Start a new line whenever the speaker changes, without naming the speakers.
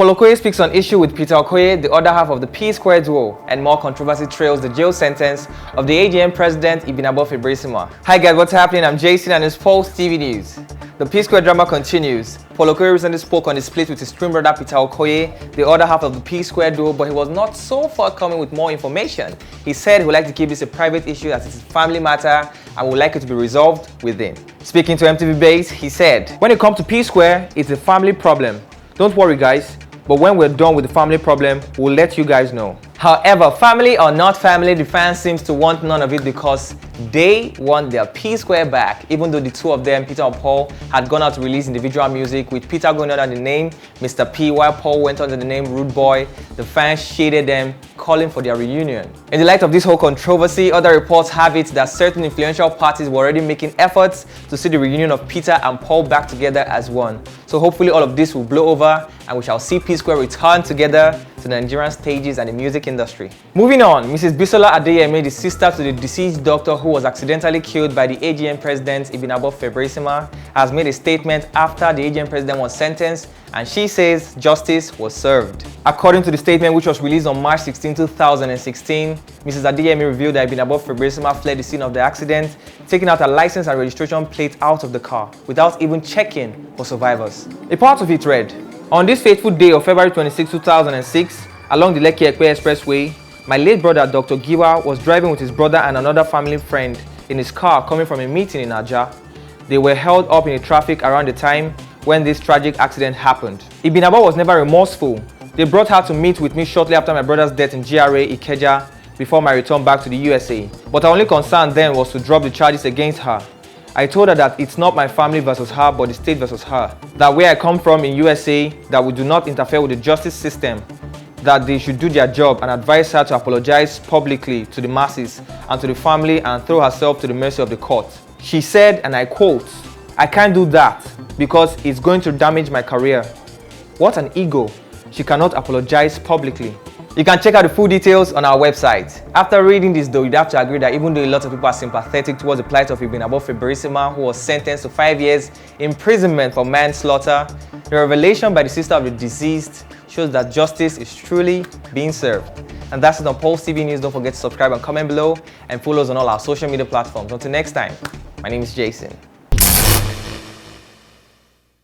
Okoye speaks on issue with Peter Okoye, the other half of the Psquare duo, and more controversy trails the jail sentence of the AGM president Ibinabo Fiberesima. Hi guys, what's happening? I'm Jason and it's Pulse TV News. The Psquare drama continues. Okoye recently spoke on the split with his twin brother Peter Okoye, the other half of the Psquare duo, but he was not so forthcoming with more information. He said he would like to keep this a private issue as it's a family matter and would like it to be resolved within. Speaking to MTV Base, he said, "When it comes to Psquare, it's a family problem. Don't worry guys, but when we're done with the family problem, we'll let you guys know." However, family or not family, the fans seems to want none of it because they want their Psquare back, even though the two of them, Peter and Paul, had gone out to release individual music, with Peter going under the name Mr. P, while Paul went under the name Rude Boy. The fans shaded them, calling for their reunion. In the light of this whole controversy, other reports have it that certain influential parties were already making efforts to see the reunion of Peter and Paul back together as one. So hopefully all of this will blow over and we shall see Psquare return together to the Nigerian stages and the music industry. Moving on, Mrs. Bisola Adeyemi, the sister to the deceased doctor who was accidentally killed by the AGM president Ibinabo Fiberesima, has made a statement after the AGM president was sentenced, and she says justice was served. According to the statement, which was released on March 16, 2016, Mrs. Adeyemi revealed that Ibinabo Fiberesima fled the scene of the accident, taking out a license and registration plate out of the car without even checking for survivors. A part of it read, "On this fateful day of February 26, 2006, along the Lekki-Ekpe Expressway, my late brother Dr. Giwa was driving with his brother and another family friend in his car coming from a meeting in Aja. They were held up in the traffic around the time when this tragic accident happened. Ibinabo was never remorseful. They brought her to meet with me shortly after my brother's death in GRA Ikeja before my return back to the USA. But our only concern then was to drop the charges against her. I told her that it's not my family versus her, but the state versus her. That where I come from in USA, that we do not interfere with the justice system, that they should do their job, and advise her to apologize publicly to the masses and to the family and throw herself to the mercy of the court. She said, and I quote, 'I can't do that because it's going to damage my career.' What an ego. She cannot apologize publicly." You can check out the full details on our website. After reading this though, you'd have to agree that even though a lot of people are sympathetic towards the plight of Ibinabo Fiberesima, who was sentenced to 5 years imprisonment for manslaughter, the revelation by the sister of the deceased shows that justice is truly being served. And that's it on Pulse TV News. Don't forget to subscribe and comment below and follow us on all our social media platforms. Until next time, my name is Jason.